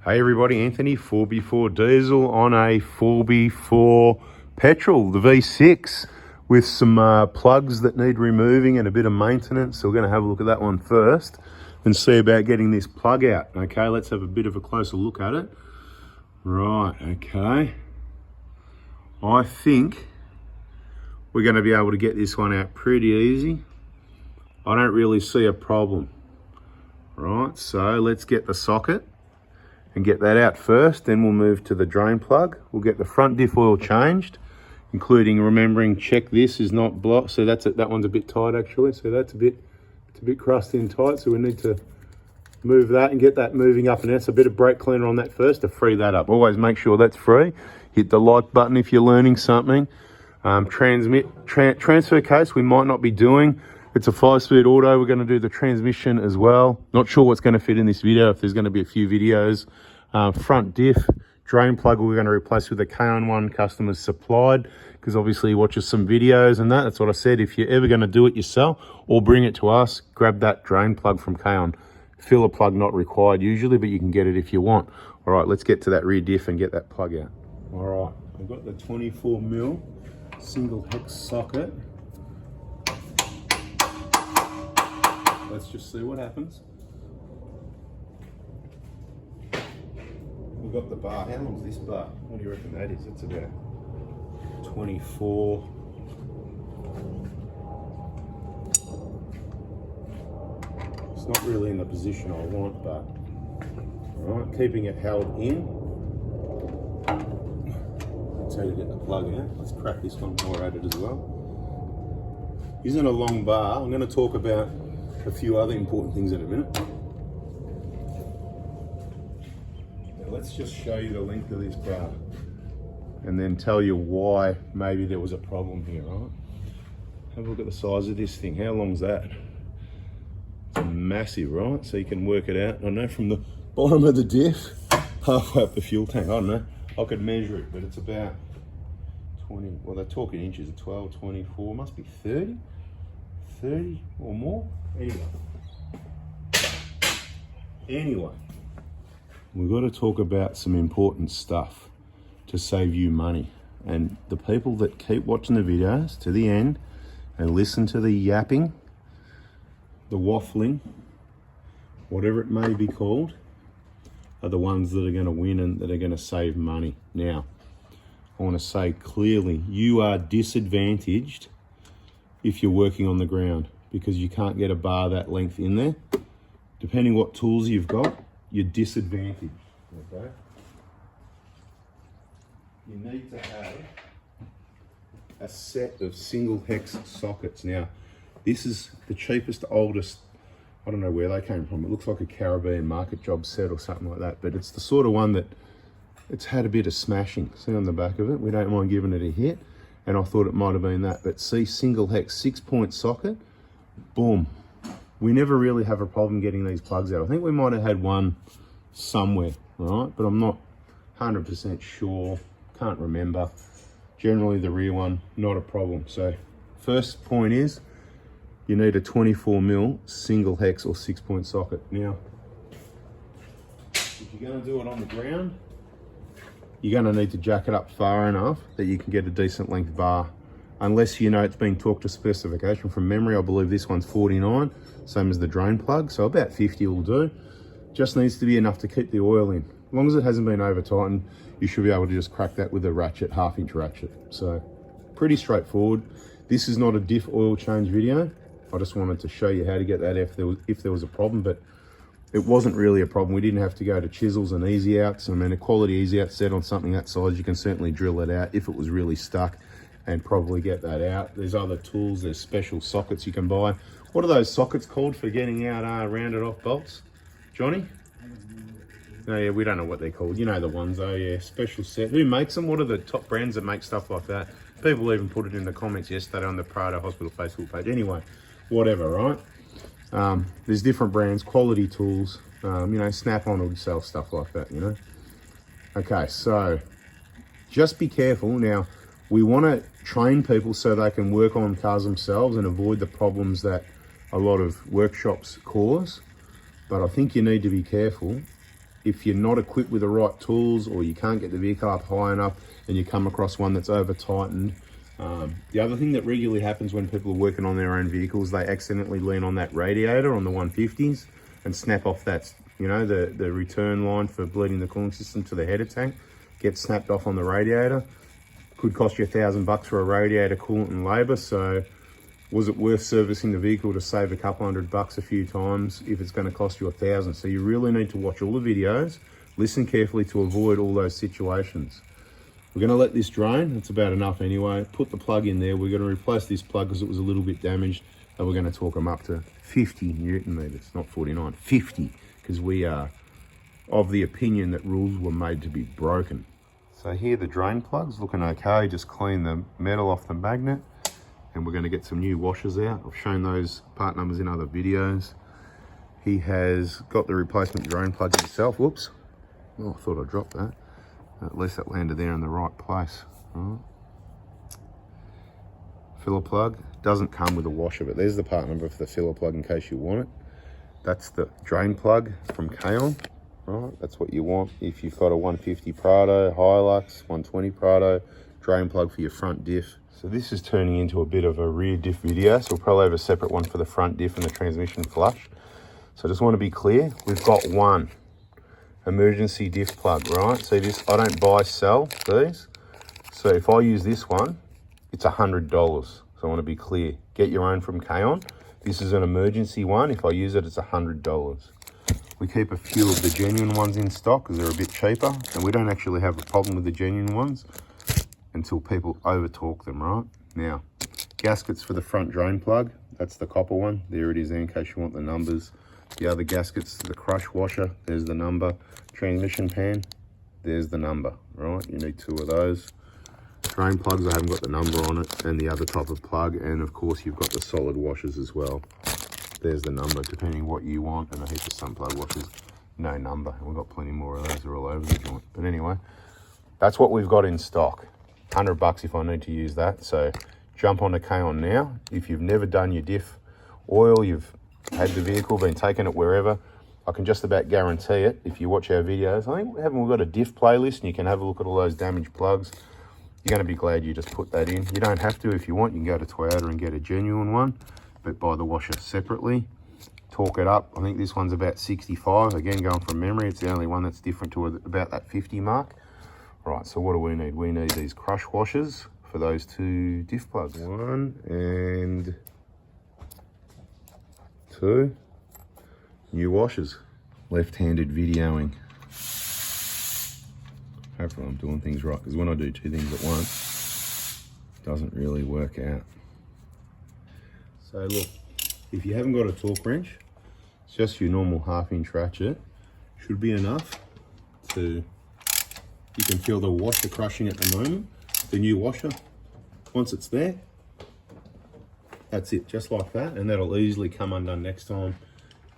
Hey everybody, Anthony, 4x4 diesel on a 4x4 petrol, the V6, with some plugs that need removing and a bit of maintenance. So we're going to have a look at that one first and see about getting this plug out. Okay, let's have a bit of a closer look at it. Right, okay. I think we're going to be able to get this one out pretty easy. I don't really see a problem. Right, so let's get the socket and get that out first, then we'll move to the drain plug. We'll get the front diff oil changed, including remembering check this is not blocked. So that one's a bit tight actually. So it's a bit crusty and tight. So we need to move that and get that moving up and out. So a bit of brake cleaner on that first to free that up. Always make sure that's free. Hit the like button if you're learning something. Transfer case we might not be doing. It's a 5-speed auto. We're going to do the transmission as well. Not sure what's going to fit in this video, if there's going to be a few videos. Front diff, drain plug we're going to replace with a K-on one customers supplied, because obviously he watches some videos and that's what I said. If you're ever going to do it yourself or bring it to us, grab that drain plug from K-on. Filler plug not required usually, but you can get it if you want. All right, let's get to that rear diff and get that plug out. All right, I've got the 24mm single hex socket. Let's just see what happens. We've got the bar. How long is this bar? What do you reckon that is? It's about 24. It's not really in the position I want, but all right, keeping it held in. That's how you get the plug out. Let's crack this one more at it as well. Isn't a long bar. I'm going to talk about a few other important things in a minute. Now let's just show you the length of this bar and then tell you why maybe there was a problem here, right? Have a look at the size of this thing. How long's that? It's massive, right? So you can work it out. I know from the bottom of the diff, halfway up the fuel tank, I don't know. I could measure it, but it's about 20, well they're talking inches, 12, 24, must be 30 or more. Anyway, we've got to talk about some important stuff to save you money. And the people that keep watching the videos to the end and listen to the yapping, the waffling, whatever it may be called, are the ones that are going to win and that are going to save money. Now, I want to say clearly, you are disadvantaged if you're working on the ground, because you can't get a bar that length in there. Depending what tools you've got, you're disadvantaged, okay? You need to have a set of single hex sockets. Now, this is the cheapest, oldest, I don't know where they came from. It looks like a Caribbean market job set or something like that, but it's the sort of one that it's had a bit of smashing. See on the back of it? We don't mind giving it a hit, and I thought it might have been that, but see, single hex 6-point socket, boom. We never really have a problem getting these plugs out. I think we might have had one somewhere, right? But I'm not 100% sure, can't remember. Generally the rear one, not a problem. So first point is, you need a 24mm single hex or 6-point socket. Now, if you're gonna do it on the ground, you're gonna need to jack it up far enough that you can get a decent length bar. Unless you know it's been talked to specification. From memory, I believe this one's 49, same as the drain plug, so about 50 will do. Just needs to be enough to keep the oil in. As long as it hasn't been over tightened, you should be able to just crack that with a ratchet, 1/2-inch ratchet. So pretty straightforward. This is not a diff oil change video. I just wanted to show you how to get that if there was a problem, but it wasn't really a problem. We didn't have to go to chisels and easy outs. I mean, a quality easy out set on something that size, you can certainly drill it out if it was really stuck and probably get that out. There's other tools, there's special sockets you can buy. What are those sockets called for getting out rounded off bolts? Johnny? No, yeah, we don't know what they're called. You know the ones though, yeah, special set. Who makes them? What are the top brands that make stuff like that? People even put it in the comments yesterday on the Prado Hospital Facebook page. Anyway, whatever, right? There's different brands, quality tools. You know, Snap-on would sell stuff like that, you know? Okay, so just be careful. Now, we want to train people so they can work on cars themselves and avoid the problems that a lot of workshops cause. But I think you need to be careful if you're not equipped with the right tools, or you can't get the vehicle up high enough and you come across one that's over tightened. The other thing that regularly happens when people are working on their own vehicles, they accidentally lean on that radiator on the 150s and snap off that, you know, the return line for bleeding the cooling system to the header tank gets snapped off on the radiator. Could cost you $1,000 for a radiator, coolant and labor. So was it worth servicing the vehicle to save a couple $100 a few times if it's going to cost you $1,000? So you really need to watch all the videos, listen carefully to avoid all those situations. We're going to let this drain. It's about enough anyway. Put the plug in there. We're going to replace this plug because it was a little bit damaged, and we're going to torque them up to 50 Newton meters, not 49, 50, because we are of the opinion that rules were made to be broken. So here the drain plug's looking okay. Just clean the metal off the magnet, and we're going to get some new washers out. I've shown those part numbers in other videos. He has got the replacement drain plug himself. Whoops. Oh, I thought I dropped that. At least that landed there in the right place. Right. Filler plug doesn't come with a washer, but there's the part number for the filler plug in case you want it. That's the drain plug from K-On. Right, that's what you want if you've got a 150 Prado, Hilux, 120 Prado, drain plug for your front diff. So this is turning into a bit of a rear diff video, so we'll probably have a separate one for the front diff and the transmission flush. So I just want to be clear, we've got one emergency diff plug, right? See this, I don't buy, sell these. So if I use this one, it's $100. So I want to be clear, get your own from K-On. This is an emergency one. If I use it, it's $100. We keep a few of the genuine ones in stock because they're a bit cheaper, and we don't actually have a problem with the genuine ones until people over torque them, right? Now, gaskets for the front drain plug, that's the copper one. There it is there in case you want the numbers. The other gaskets, the crush washer, there's the number. Transmission pan, there's the number, right? You need two of those. Drain plugs, I haven't got the number on it, and the other type of plug, and of course you've got the solid washers as well. There's the number, depending what you want, and a heap of sun plug washers, no number. And we've got plenty more of those, they're all over the joint. But anyway, that's what we've got in stock. $100 if I need to use that. So jump onto K-On now. If you've never done your diff oil, you've had the vehicle, been taking it wherever, I can just about guarantee it. If you watch our videos, I think we've got a diff playlist, and you can have a look at all those damaged plugs. You're going to be glad you just put that in. You don't have to. If you want, you can go to Toyota and get a genuine one, but buy the washer separately. Torque it up. I think this one's about 65. Again, going from memory, it's the only one that's different to about that 50 mark. All right, so what do we need? We need these crush washers for those two diff plugs. 1 and 2 new washers. Left-handed videoing. Hopefully I'm doing things right, because when I do two things at once, it doesn't really work out. So look, if you haven't got a torque wrench, it's just your normal 1/2-inch ratchet. Should be enough to, you can feel the washer crushing at the moment, the new washer. Once it's there, that's it, just like that, and that'll easily come undone next time.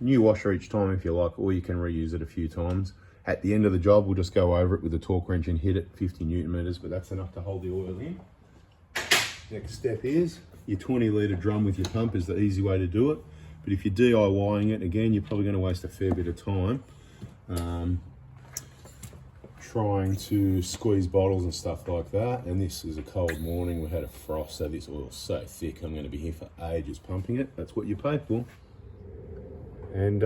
New washer each time if you like, or you can reuse it a few times. At the end of the job, we'll just go over it with a torque wrench and hit it 50 Newton meters, but that's enough to hold the oil in. Next step is your 20-litre drum with your pump is the easy way to do it. But if you're DIYing it, again, you're probably going to waste a fair bit of time trying to squeeze bottles and stuff like that. And this is a cold morning. We had a frost, so this oil's so thick, I'm going to be here for ages pumping it. That's what you pay for. And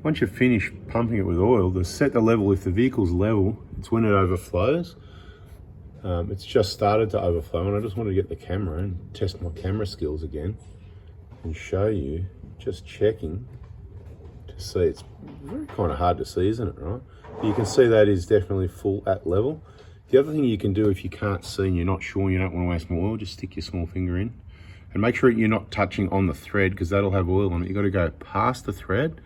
once you finish pumping it with oil, to set the level, if the vehicle's level, it's when it overflows. It's just started to overflow, and I just wanted to get the camera and test my camera skills again and show you, just checking to see. It's very kind of hard to see, isn't it, right? But you can see that is definitely full at level. The other thing you can do if you can't see and you're not sure and you don't want to waste more oil, just stick your small finger in and make sure you're not touching on the thread, because that'll have oil on it. You've got to go past the thread,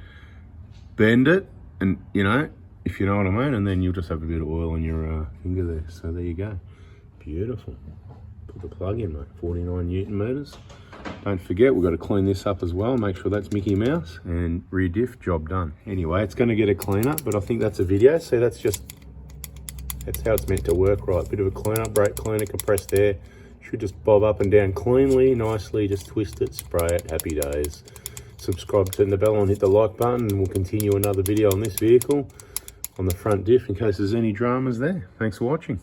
bend it, and you know, if you know what I mean, and then you'll just have a bit of oil on your finger there. So there you go. Beautiful. Put the plug in, mate. 49 Newton meters. Don't forget, we've got to clean this up as well. Make sure that's Mickey Mouse, and rear diff, job done. Anyway, it's going to get a clean up, but I think that's a video. See, that's how it's meant to work, right? Bit of a clean up, brake cleaner, compressed air. Should just bob up and down cleanly, nicely. Just twist it, spray it, happy days. subscribe, turn the bell on, hit the like button, and we'll continue another video on this vehicle on the front diff in case there's any dramas there. Thanks for watching.